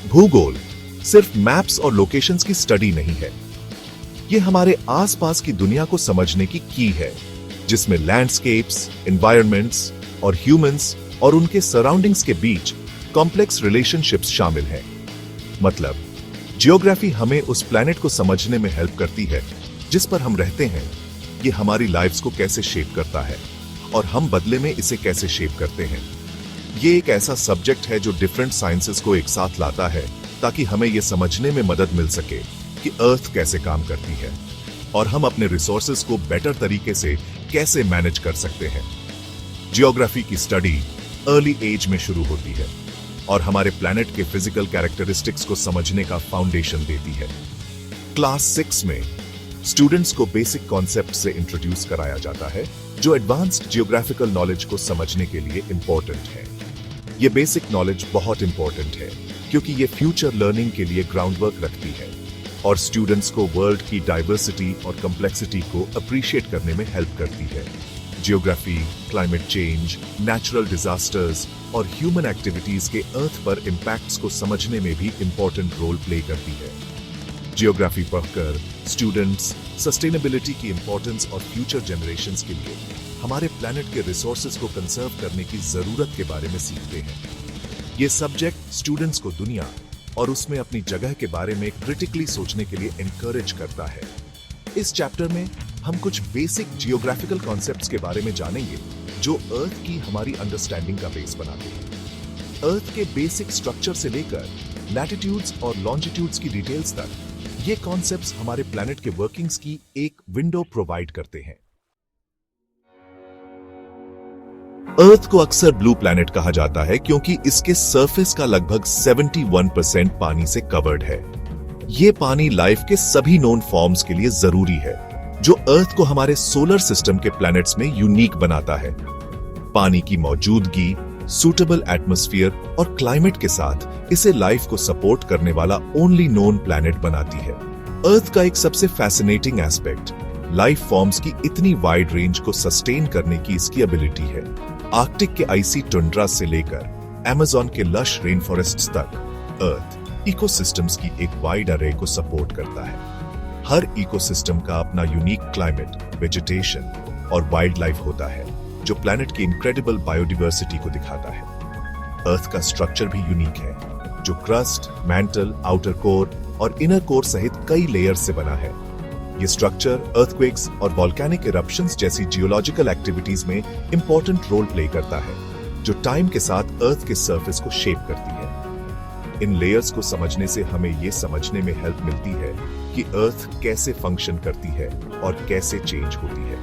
भूगोल सिर्फ मैप्स और लोकेशंस की स्टडी नहीं है, ये हमारे आसपास की दुनिया को समझने की की है, जिसमें लैंडस्केप्स, एनवायरनमेंट्स और ह्यूमंस और उनके सराउंडिंग्स के बीच कॉम्प्लेक्स रिलेशनशिप्स शामिल हैं। मतलब, जियोग्राफी हमें उस प्लैनेट को समझने में हेल्प करती है जिस पर हम रहते हैं, ये हमारी लाइफ्स को कैसे शेप करता है और हम बदले में इसे कैसे शेप करते हैं। ये एक ऐसा सब्जेक्ट है जो डिफरेंट साइंसेस को एक साथ लाता है ताकि हमें यह समझने में मदद मिल सके कि अर्थ कैसे काम करती है और हम अपने रिसोर्सेज को बेटर तरीके से कैसे मैनेज कर सकते हैं। जियोग्राफी की स्टडी अर्ली एज में शुरू होती है और हमारे प्लैनेट के फिजिकल कैरेक्टरिस्टिक्स को समझने का फाउंडेशन देती है। क्लास 6 में स्टूडेंट्स को बेसिक कॉन्सेप्ट से इंट्रोड्यूस कराया जाता है जो एडवांस्ड जियोग्राफिकल नॉलेज को समझने के लिए इंपॉर्टेंट है। ये बेसिक नॉलेज बहुत इंपॉर्टेंट है क्योंकि ये फ्यूचर लर्निंग के लिए ग्राउंडवर्क रखती है और स्टूडेंट्स को वर्ल्ड की डाइवर्सिटी और कॉम्प्लेक्सिटी को अप्रिशिएट करने में हेल्प करती है। Geography climate change, natural disasters और ह्यूमन एक्टिविटीज के अर्थ पर इंपैक्ट्स को समझने में भी इंपॉर्टेंट रोल प्ले करती है। जियोग्राफी पढ़कर स्टूडेंट्स सस्टेनेबिलिटी की इंपॉर्टेंस और फ्यूचर जनरेशंस के लिए हमारे प्लैनेट के रिसोर्सेज को कंजर्व करने की जरूरत के बारे में सीखते हैं। ये सब्जेक्ट स्टूडेंट्स को दुनिया और उसमें अपनी जगह के बारे में क्रिटिकली सोचने के लिए एनकरेज करता है। इस चैप्टर में हम कुछ बेसिक जियोग्राफिकल कॉन्सेप्ट्स के बारे में जानेंगे जो अर्थ की हमारी अंडरस्टैंडिंग का बेस बनाते हैं। अर्थ के बेसिक स्ट्रक्चर से लेकर लैटिट्यूड्स और लॉन्जिट्यूड्स की डिटेल्स तक ये कॉन्सेप्ट्स हमारे प्लैनेट के वर्किंग्स की एक विंडो प्रोवाइड करते हैं। अर्थ को अक्सर ब्लू प्लैनेट कहा जाता है क्योंकि इसके सरफेस का लगभग 71% पानी से कवर्ड है। ये पानी लाइफ के सभी नोन फॉर्म्स के लिए जरूरी है, जो अर्थ को हमारे सोलर सिस्टम के प्लैनेट्स में यूनिक बनाता है। पानी की मौजूदगी, सूटेबल एटमॉस्फेयर और क्लाइमेट के साथ इसे लाइफ को सपोर्ट करने वाला ओनली नोन प्लैनेट बनाती है। अर्थ का एक सबसे फैसिनेटिंग एस्पेक्ट लाइफ फॉर्म्स की इतनी वाइड रेंज को सस्टेन करने की इसकी एबिलिटी है। आर्कटिक के आइसी टुंड्रा से लेकर अमेज़न के लश रेन फॉरेस्ट्स तक अर्थ इकोसिस्टम्स की एक वाइड अरे को सपोर्ट करता है। हर इकोसिस्टम का अपना यूनिक क्लाइमेट, वेजिटेशन और वाइल्ड लाइफ होता है जो प्लैनेट की इनक्रेडिबल बायोडाइवर्सिटी को दिखाता है। अर्थ का स्ट्रक्चर भी यूनिक है जो क्रस्ट, मैंटल, आउटर कोर और इनर कोर सहित कई लेयर्स से बना है। ये स्ट्रक्चर अर्थक्वेक्स और वोल्केनिक इरप्शंस जैसी जियोलॉजिकल एक्टिविटीज में इंपॉर्टेंट रोल प्ले करता है जो टाइम के साथ अर्थ के सरफेस को शेप करती है। इन लेयर्स को समझने से हमें ये समझने में हेल्प मिलती है कि अर्थ कैसे फंक्शन करती है और कैसे चेंज होती है।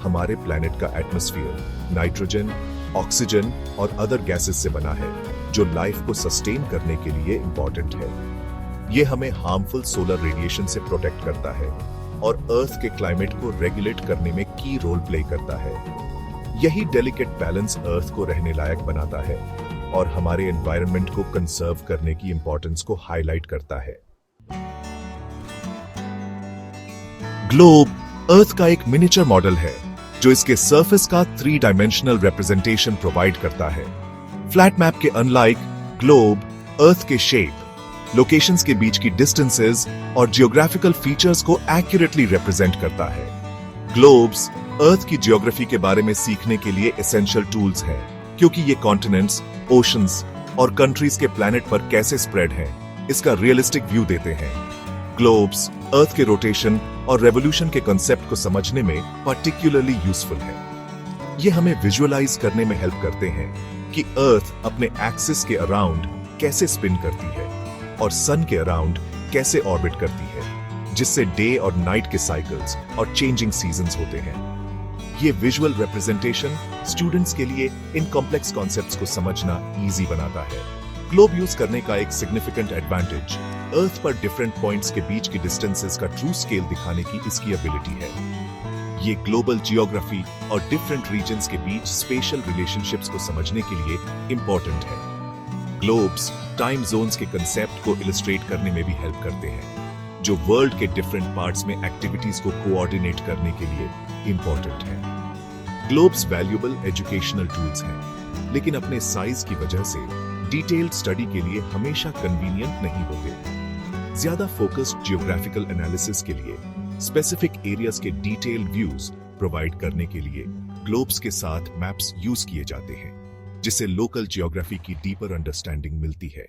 हमारे प्लैनेट का एटमॉस्फेयर नाइट्रोजन, ऑक्सीजन और अदर गैसेस से बना है जो लाइफ को सस्टेन करने के लिए इंपॉर्टेंट है। ये हमें हार्मफुल सोलर रेडिएशन से प्रोटेक्ट करता है और अर्थ के क्लाइमेट को रेगुलेट करने में की रोल प्ले करता है। यही डेलिकेट बैलेंस अर्थ को रहने लायक बनाता है और हमारे एनवायरनमेंट को कंजर्व करने की इंपॉर्टेंस को हाईलाइट करता है। ग्लोब अर्थ का एक मिनिएचर मॉडल है जो इसके सरफेस का 3 डायमेंशनल रिप्रेजेंटेशन प्रोवाइड करता है। फ्लैट मैप के अनलाइक ग्लोब अर्थ के शेप, लोकेशंस के बीच की डिस्टेंसेस और जियोग्राफिकल फीचर्स को एक्यूरेटली रिप्रेजेंट करता है। ग्लोब्स अर्थ की जियोग्राफी के बारे में सीखने के लिए एसेंशियल टूल्स हैं क्योंकि ये कॉन्टिनेंट्स, ओशंस और कंट्रीज के प्लैनेट पर कैसे स्प्रेड हैं, इसका रियलिस्टिक व्यू देते हैं। ग्लोब्स अर्थ के रोटेशन और रेवोल्यूशन के कॉन्सेप्ट को समझने में पर्टिकुलरली यूजफुल है। ये हमें विजुअलाइज करने में हेल्प करते हैं कि अर्थ अपने एक्सिस के अराउंड कैसे स्पिन करती है और सन के अराउंड कैसे ऑर्बिट करती है, जिससे डे और नाइट के साइकिल्स और चेंजिंग सीजन्स होते हैं। ये विजुअल रिप्रेजेंटेशन स्टूडेंट्स के लिए इन कॉम्प्लेक्स कॉन्सेप्ट्स को समझना इजी बनाता है। ग्लोब यूज करने का एक सिग्निफिकेंट एडवांटेज अर्थ पर डिफरेंट पॉइंट्स के बीच की डिस्टेंसेस का ट्रू स्केल दिखाने की इसकी एबिलिटी है। ये ग्लोबल जियोग्राफी और डिफरेंट रीजन्स के बीच स्पेशल रिलेशनशिप्स को समझने के लिए इंपॉर्टेंट है। ग्लोब्स टाइम जोन्स के कंसेप्ट को इलस्ट्रेट करने में भी हेल्प करते हैं, जो वर्ल्ड के डिफरेंट पार्ट्स में एक्टिविटीज को कोऑर्डिनेट करने के लिए इंपॉर्टेंट है। ग्लोब्स वैल्यूएबल एजुकेशनल टूल्स हैं, लेकिन अपने साइज की वजह से डिटेल्ड स्टडी के लिए हमेशा कन्वीनियंट नहीं होते। ज्यादा फोकस्ड जियोग्राफिकल एनालिसिस के लिए स्पेसिफिक एरियाज के डिटेल्ड व्यूज प्रोवाइड करने के लिए ग्लोब्स के साथ मैप्स यूज किए जाते हैं, जिससे लोकल जियोग्राफी की डीपर अंडरस्टैंडिंग मिलती है।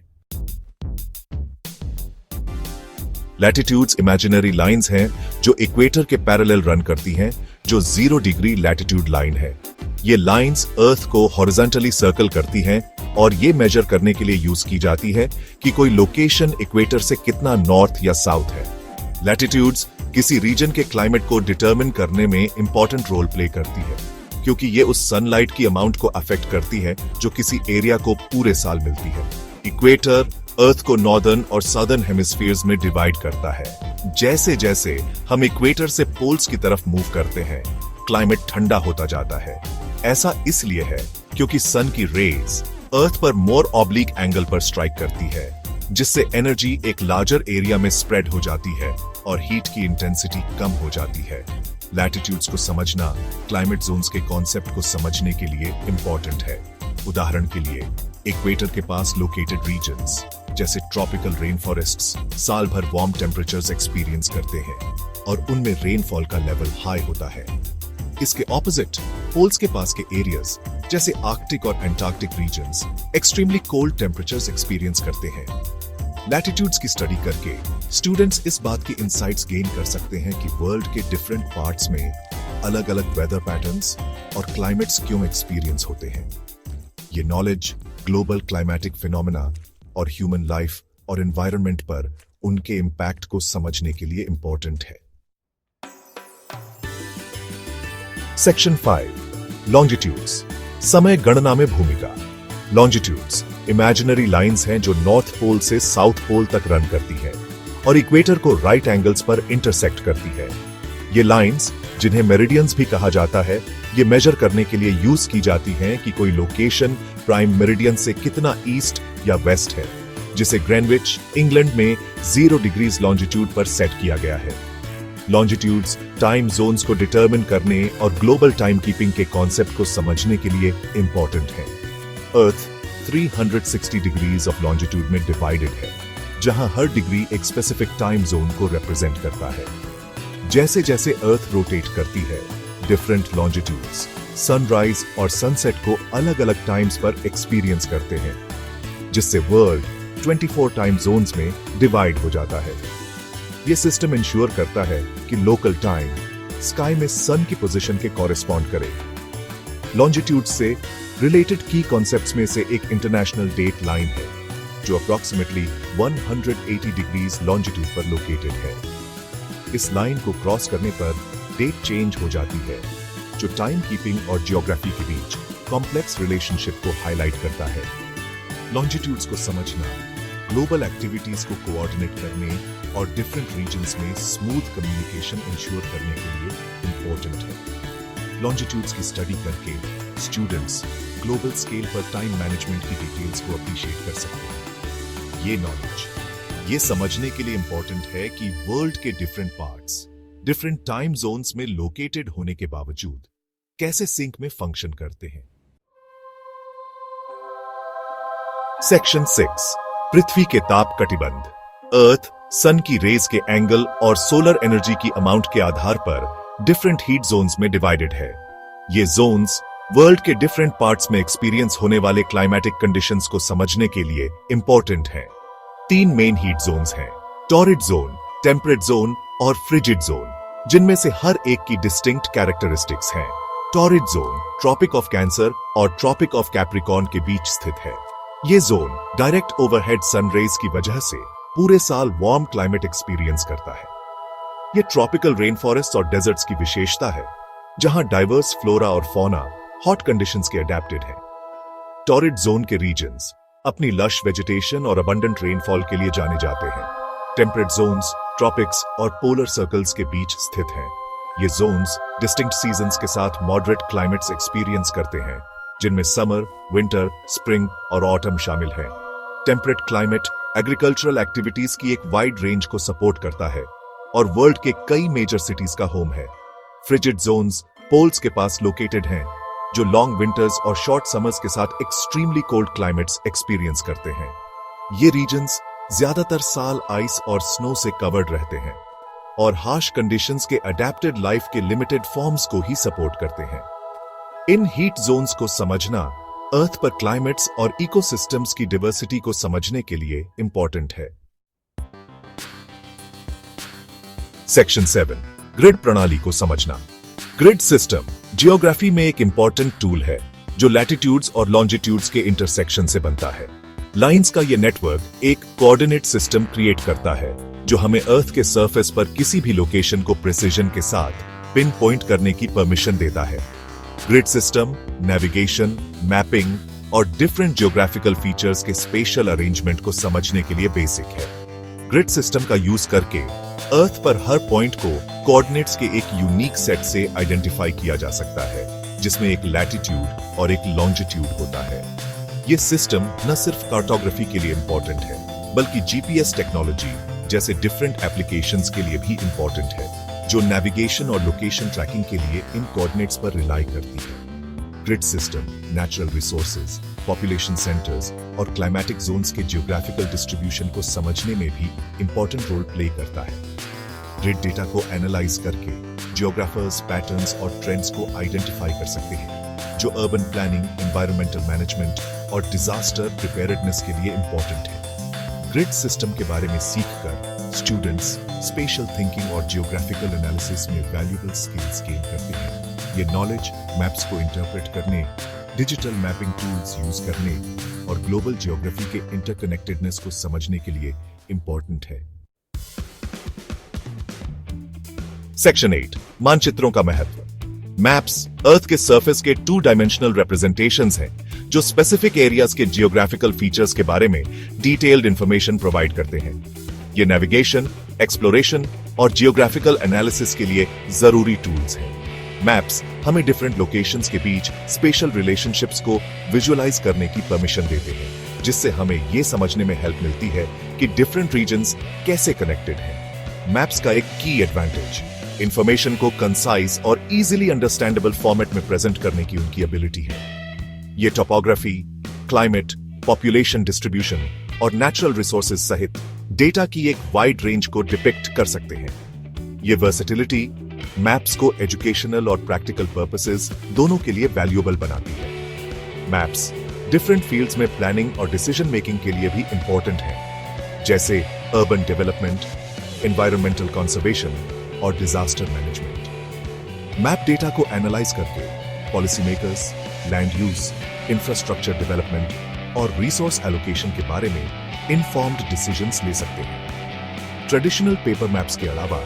लैटिट्यूड्स इमेजिनरी लाइंस हैं जो इक्वेटर के पैरेलल रन करती हैं, जो 0 डिग्री लैटिट्यूड लाइन है। ये लाइंस अर्थ को हॉरिजॉन्टली सर्कल करती हैं और ये मेजर करने के लिए यूज की जाती है कि कोई लोकेशन इक्वेटर से कितना नॉर्थ या साउथ है। लैटिट्यूड्स किसी रीजन के क्लाइमेट को डिटरमिन करने में इंपॉर्टेंट रोल प्ले करती है, क्योंकि ये उस सनलाइट की अमाउंट को अफेक्ट करती है जो किसी एरिया को पूरे साल मिलती है। इक्वेटर अर्थ को नॉर्दर्न और सदर्न हेमिस्फीयर्स में डिवाइड करता है। जैसे जैसे हम इक्वेटर से पोल्स की तरफ मूव करते हैं, क्लाइमेट ठंडा होता जाता है। ऐसा इसलिए है क्योंकि सन की रेज अर्थ पर मोर ऑब्लिक एंगल पर स्ट्राइक करती है, जिससे एनर्जी एक लार्जर एरिया में स्प्रेड हो जाती है और हीट की इंटेंसिटी कम हो जाती है। लैटिट्यूड्स को समझना क्लाइमेट जोन्स के कॉन्सेप्ट को समझने के लिए इंपॉर्टेंट है। उदाहरण के लिए इक्वेटर के पास लोकेटेड रीजन्स जैसे ट्रॉपिकल रेन फॉरेस्ट्स साल भर वार्म टेम्परेचर्स एक्सपीरियंस करते हैं और उनमें रेनफॉल का लेवल हाई होता है। इसके ऑपोजिट पोल्स के पास के एरियाज जैसे आर्कटिक और Antarctic regions extremely cold temperatures experience करते हैं। लैटिट्यूड्स की स्टडी करके स्टूडेंट्स इस बात की इंसाइट्स गेन कर सकते हैं कि वर्ल्ड के डिफरेंट पार्ट्स में अलग अलग वेदर पैटर्न्स और क्लाइमेट्स क्यों एक्सपीरियंस होते हैं। ये नॉलेज ग्लोबल क्लाइमेटिक फिनोमेना और ह्यूमन लाइफ और एनवायरनमेंट पर उनके इंपैक्ट को समझने के लिए इंपॉर्टेंट है। सेक्शन 5 लॉन्जिट्यूड्स समय गणना में भूमिका। लॉन्जिट्यूड्स इमेजिनरी लाइंस हैं जो नॉर्थ पोल से साउथ पोल तक रन करती है और इक्वेटर को राइट एंगल्स पर इंटरसेक्ट करती है। ये लाइंस, जिन्हें मेरिडियंस भी कहा जाता है, ये मेजर करने के लिए यूज की जाती हैं कि कोई लोकेशन प्राइम मेरिडियन से कितना ईस्ट या वेस्ट है, जिसे ग्रेनविच इंग्लैंड में 0 डिग्रीज लॉन्जिट्यूड पर सेट किया गया है। लॉन्जिट्यूड्स टाइम जोन्स को डिटरमिन करने और ग्लोबल टाइम कीपिंग के कॉन्सेप्ट को समझने के लिए इंपॉर्टेंट है। अर्थ 360 डिग्रीज ऑफ लॉन्जिट्यूड में डिवाइडेड है, जहां हर डिग्री एक स्पेसिफिक टाइम जोन को रिप्रेजेंट करता है। जैसे जैसे अर्थ रोटेट करती है, डिफरेंट लॉन्जिट्यूड्स सनराइज और सनसेट को अलग अलग टाइम्स पर एक्सपीरियंस करते हैं, जिससे वर्ल्ड 24 टाइम जोन्स में डिवाइड हो जाता है। यह सिस्टम इंश्योर करता है कि लोकल टाइम स्काई में सन की पोजीशन के कॉरेस्पॉन्ड करे। लॉन्जिट्यूड से रिलेटेड की कॉन्सेप्ट्स में से एक इंटरनेशनल डेट लाइन है, जो अप्रॉक्सीमेटली 180 डिग्रीज लॉन्जिट्यूड पर लोकेटेड है। इस लाइन को क्रॉस करने पर डेट चेंज हो जाती है, जो टाइम कीपिंग और जियोग्राफी के बीच कॉम्प्लेक्स रिलेशनशिप को हाईलाइट करता है। लॉन्जिट्यूड्स को समझना ग्लोबल एक्टिविटीज को कोऑर्डिनेट करने और डिफरेंट रीजन्स में स्मूथ कम्युनिकेशन इंश्योर करने के लिए इंपॉर्टेंट है। लॉन्जिट्यूड्स की स्टडी करके स्टूडेंट्स ग्लोबल स्केल पर टाइम मैनेजमेंट की डिटेल्स को अप्रिशिएट कर सकते हैं। ये नॉलेज ये समझने के लिए इंपॉर्टेंट है कि वर्ल्ड के different parts different time zones में लोकेटेड होने के बावजूद कैसे सिंक में फंक्शन करते हैं। सेक्शन 6 पृथ्वी के ताप कटिबंध। अर्थ सन की रेज के एंगल और सोलर एनर्जी की अमाउंट के आधार पर डिफरेंट हीट जोन्स में डिवाइडेड है। ये जोन्स वर्ल्ड के डिफरेंट पार्ट्स में एक्सपीरियंस होने वाले क्लाइमेटिक कंडीशंस को समझने के लिए इंपॉर्टेंट हैं। 3 मेन हीट जोन्स हैं, टॉरिड जोन, टेम्परेट जोन और फ्रिजिड जोन, जिनमें से हर एक की डिस्टिंक्ट कैरेक्टरिस्टिक्स हैं। Torrid zone tropic of Cancer और ट्रॉपिक ऑफ कैप्रिकॉर्न के बीच स्थित है। ये zone direct overhead sun rays की वजह से पूरे साल वार्म क्लाइमेट एक्सपीरियंस करता है। ये ट्रॉपिकल रेन फॉरेस्ट और डेजर्ट्स की विशेषता है, जहां डाइवर्स फ्लोरा और फौना हॉट कंडीशंस के अडेप्टेड है। टॉरिड जोन के रीजन्स अपनी लश वेजिटेशन और अबंडेंट रेनफॉल के लिए जाने जाते हैं। टेम्परेट जोन्स ट्रॉपिक्स और पोलर सर्कल्स के बीच स्थित हैं। ये जोन्स डिस्टिंक्ट सीजन्स के साथ मॉडरेट क्लाइमेट्स एक्सपीरियंस करते हैं, जिनमें समर, विंटर, स्प्रिंग और ऑटम शामिल हैं। टेम्परेट क्लाइमेट एग्रीकल्चरल एक्टिविटीज की एक वाइड रेंज को सपोर्ट करता है और वर्ल्ड के कई मेजर सिटीज का होम है। फ्रिजिड जोन्स पोल्स के पास लोकेटेड हैं, जो लॉन्ग विंटर्स और शॉर्ट समर्स के साथ एक्सट्रीमली कोल्ड क्लाइमेट्स एक्सपीरियंस करते हैं। ये रीजन्स ज्यादातर साल आइस और स्नो से कवर्ड रहते हैं और हार्श कंडीशंस के अडेप्टेड लाइफ के लिमिटेड फॉर्म्स को ही सपोर्ट करते हैं। इन हीट जोन्स को समझना अर्थ पर क्लाइमेट्स और इकोसिस्टम्स की डाइवर्सिटी को समझने के लिए इंपॉर्टेंट है। सेक्शन 7, ग्रिड प्रणाली को समझना। ग्रिड सिस्टम जियोग्राफी में एक इंपॉर्टेंट टूल है जो लैटिट्यूड्स और लॉन्जिट्यूड्स के इंटरसेक्शन से बनता है। लाइंस का यह नेटवर्क एक कोऑर्डिनेट सिस्टम क्रिएट करता है जो हमें अर्थ के सरफेस पर किसी भी लोकेशन को प्रिसिजन के साथ पिन पॉइंट करने की परमिशन देता है। ग्रिड सिस्टम नेविगेशन, मैपिंग और डिफरेंट जियोग्राफिकल फीचर्स के स्पेशल अरेंजमेंट को समझने के लिए बेसिक है। ग्रिड सिस्टम का यूज करके अर्थ पर हर पॉइंट को कोऑर्डिनेट्स के एक यूनिक सेट से आइडेंटिफाई किया जा सकता है, जिसमें एक लैटिट्यूड और एक लॉन्जिट्यूड होता है। यह सिस्टम न सिर्फ कार्टोग्राफी के लिए इंपॉर्टेंट है, बल्कि जीपीएस टेक्नोलॉजी जैसे डिफरेंट एप्लीकेशंस के लिए भी इंपॉर्टेंट है, जो नेविगेशन और लोकेशन ट्रैकिंग के लिए इन कोऑर्डिनेट्स पर रिलाई करती है। Grid system natural resources, population centres और क्लाइमेटिक जोन्स के जियोग्राफिकल डिस्ट्रीब्यूशन को समझने में भी इंपॉर्टेंट रोल प्ले करता है। ग्रिड डेटा को एनालाइज करके जियोग्राफर्स पैटर्न्स और ट्रेंड्स को आइडेंटिफाई कर सकते हैं, जो अर्बन प्लानिंग, एनवायरमेंटल मैनेजमेंट और डिजास्टर प्रिपेयर्डनेस के लिए इंपॉर्टेंट है। ग्रिड सिस्टम के बारे में सीखकर स्टूडेंट्स स्पेशल थिंकिंग और जियोग्राफिकल एनालिसिस में वैल्यूएबल स्किल्स गेन करते हैं। ये नॉलेज मैप्स को इंटरप्रेट करने, डिजिटल मैपिंग टूल्स यूज करने और ग्लोबल जियोग्राफी के इंटरकनेक्टेडनेस को समझने के लिए इंपॉर्टेंट है। सेक्शन 8, मानचित्रों का महत्व। मैप्स अर्थ के सरफेस के 2 डायमेंशनल रिप्रेजेंटेशंस हैं जो स्पेसिफिक एरियाज के जियोग्राफिकल फीचर्स के बारे में डिटेल्ड इंफॉर्मेशन प्रोवाइड करते हैं। ये नेविगेशन, एक्सप्लोरेशन और जियोग्राफिकल एनालिसिस के लिए जरूरी टूल्स हैं। मैप्स हमें डिफरेंट लोकेशंस के बीच स्पेशल रिलेशनशिप्स को विजुअलाइज करने की परमिशन देते हैं, जिससे हमें यह समझने में हेल्प मिलती है कि डिफरेंट रीजन्स कैसे कनेक्टेड हैं। मैप्स का एक की एडवांटेज इंफॉर्मेशन को कंसाइज और इजीली अंडरस्टैंडेबल फॉर्मेट में प्रेजेंट करने की उनकी एबिलिटी है। ये टोपोग्राफी, क्लाइमेट, पॉपुलेशन डिस्ट्रीब्यूशन और नेचुरल रिसोर्सेज सहित डेटा की एक वाइड रेंज को डिपिक्ट कर सकते हैं। ये वर्सेटिलिटी मैप्स को एजुकेशनल और प्रैक्टिकल पर्पसेस दोनों के लिए वैल्यूएबल बनाती है। मैप्स डिफरेंट फील्ड्स में प्लानिंग और डिसीजन मेकिंग के लिए भी इंपॉर्टेंट है, जैसे अर्बन डेवलपमेंट, एनवायरमेंटल कंजर्वेशन और डिजास्टर मैनेजमेंट। मैप डेटा को एनालाइज करके policy makers land use, infrastructure development और रिसोर्स एलोकेशन के बारे में इन्फॉर्म्ड डिसीजंस ले सकते हैं। ट्रेडिशनल पेपर मैप्स के अलावा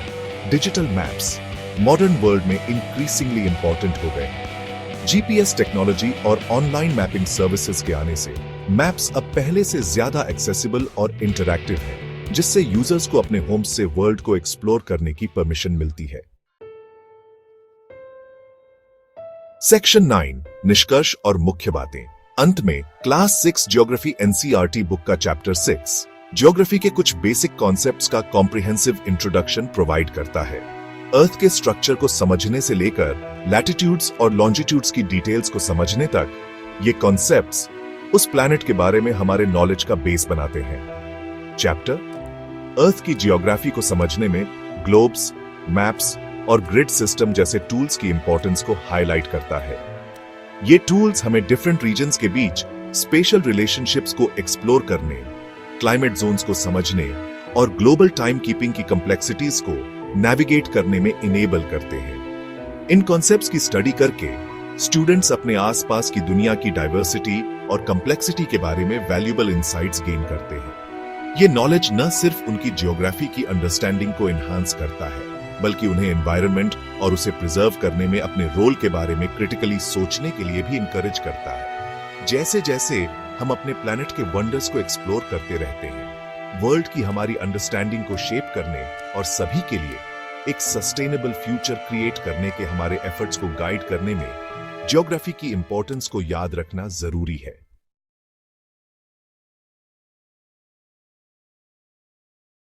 डिजिटल मैप्स मॉडर्न वर्ल्ड में इंक्रीजिंगली इंपॉर्टेंट हो गए हैं। जीपीएस टेक्नोलॉजी और ऑनलाइन मैपिंग सर्विसेज के आने से मैप्स अब पहले से ज्यादा एक्सेसिबल और इंटरैक्टिव है, जिससे यूजर्स को अपने होम से वर्ल्ड को एक्सप्लोर करने की परमिशन मिलती है। सेक्शन 9, निष्कर्ष और मुख्य बातें। अंत में क्लास 6 ज्योग्राफी एनसीईआरटी बुक का चैप्टर 6 ज्योग्राफी के कुछ बेसिक कॉन्सेप्ट्स का कॉम्प्रिहेंसिव इंट्रोडक्शन प्रोवाइड करता है। अर्थ के स्ट्रक्चर को समझने से लेकर लैटिट्यूड्स और लॉन्जिट्यूड्स की डिटेल्स को समझने तक ये कॉन्सेप्ट्स उस प्लैनेट के बारे में हमारे नॉलेज का बेस बनाते हैं। चैप्टर अर्थ की जियोग्राफी को समझने में ग्लोब्स, मैप्स और ग्रिड सिस्टम जैसे टूल्स की इंपॉर्टेंस को हाईलाइट करता है। ये टूल्स हमें डिफरेंट रीजन्स के बीच स्पेशल रिलेशनशिप्स को एक्सप्लोर करने, क्लाइमेट जोन्स को समझने और ग्लोबल टाइम कीपिंग की कॉम्प्लेक्सिटीज को नेविगेट करने में इनेबल करते हैं। इन कॉन्सेप्ट्स की स्टडी करके स्टूडेंट्स अपने आसपास की दुनिया की डाइवर्सिटी और कॉम्प्लेक्सिटी के बारे में वैल्यूएबल इंसाइट्स गेन करते हैं। ये नॉलेज न सिर्फ उनकी जियोग्राफी की अंडरस्टैंडिंग को एनहांस करता है, बल्कि उन्हें एनवायरनमेंट और उसे प्रिजर्व करने में अपने रोल के बारे में क्रिटिकली सोचने के लिए भी इंकरेज करता है। जैसे जैसे हम अपने प्लैनेट के वंडर्स को एक्सप्लोर करते रहते हैं, वर्ल्ड की हमारी अंडरस्टैंडिंग को शेप करने और सभी के लिए एक सस्टेनेबल फ्यूचर क्रिएट करने के हमारे एफर्ट्स को गाइड करने में ज्योग्राफी की इंपॉर्टेंस को याद रखना जरूरी है।